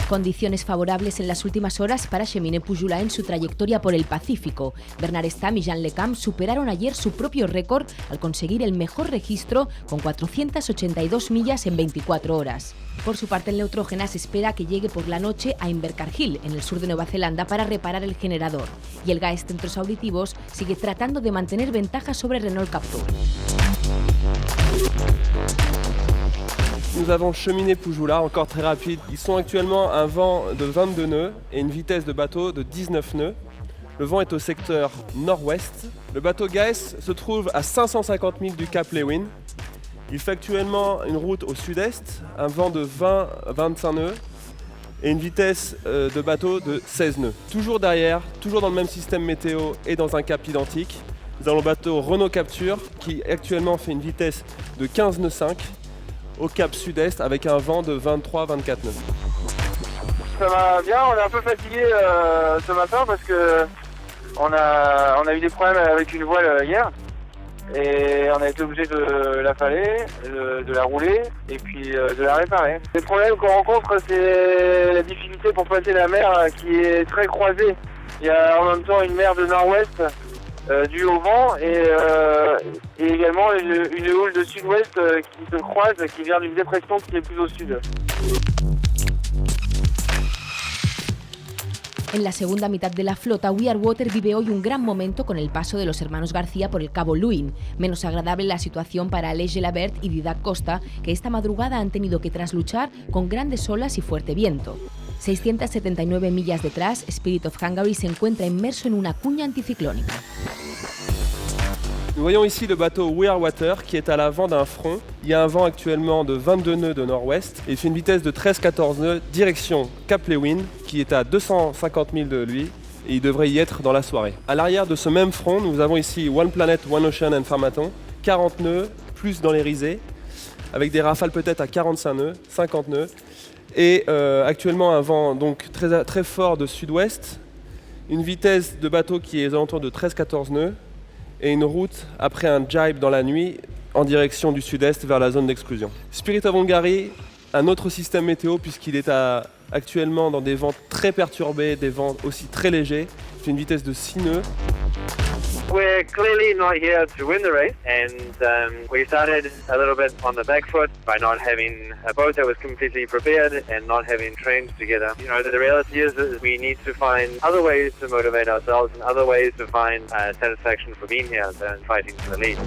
Condiciones favorables en las últimas horas para Cheminée Pujolat en su trayectoria por el Pacífico. Bernard Stamm y Jean Lecam superaron ayer su propio récord al conseguir el mejor registro con 482 millas en 24 horas. Por su parte, el Neutrógena se espera que llegue por la noche a Invercargill, en el sur de Nueva Zelanda, para reparar el generador. Y el GAE Centros Auditivos sigue tratando de mantener ventaja sobre Renault Captur. Nous avons Cheminée Pujolat, encore très rapide. Ils sont actuellement à un vent de 22 nœuds et une vitesse de bateau de 19 nœuds. Le vent est au secteur nord-ouest. Le bateau Gaes se trouve à 550 milles du cap Lewin. Il fait actuellement une route au sud-est, un vent de 20-25 nœuds et une vitesse de bateau de 16 nœuds. Toujours derrière, toujours dans le même système météo et dans un cap identique, nous avons le bateau Renault Captur qui actuellement fait une vitesse de 15 nœuds 5 au cap sud-est avec un vent de 23-24 nœuds. Ça va bien, on est un peu fatigué ce matin parce que on a eu des problèmes avec une voile hier et on a été obligé de la faller, de la rouler et puis de la réparer. Les problèmes qu'on rencontre, c'est la difficulté pour passer la mer qui est très croisée. Il y a en même temps une mer de nord-ouest due au vent et également une houle de sud-ouest qui se croise, qui vient d'une dépression qui est plus au sud. En la segunda mitad de la flota, We Are Water vive hoy un gran momento con el paso de los hermanos García por el Cabo Lewin. Menos agradable la situación para Aleix Gelabert y Didac Costa, que esta madrugada han tenido que trasluchar con grandes olas y fuerte viento. 679 millas detrás, Spirit of Hungary se encuentra inmerso en una cuña anticiclónica. Nous voyons ici le bateau We Are Water qui est à l'avant d'un front. Il y a un vent actuellement de 22 nœuds de nord-ouest et il fait une vitesse de 13-14 nœuds direction Cap Lewin qui est à 250 milles de lui et il devrait y être dans la soirée. À l'arrière de ce même front, nous avons ici One Planet, One Ocean and Farmaton, 40 nœuds plus dans les risées avec des rafales peut-être à 45 nœuds, 50 nœuds et actuellement un vent donc très fort de sud-ouest, une vitesse de bateau qui est aux alentours de 13-14 nœuds et une route après un jibe dans la nuit en direction du sud-est vers la zone d'exclusion. Spirit of Hungary, un autre système météo puisqu'il est actuellement dans des vents très perturbés, des vents aussi très légers, c'est une vitesse de 6 nœuds. We're clearly not here to win the race and we started a little bit on the back foot by not having a boat that was completely prepared and not having trained together. You know, the reality is that we need to find other ways to motivate ourselves and other ways to find satisfaction for being here and fighting for the lead.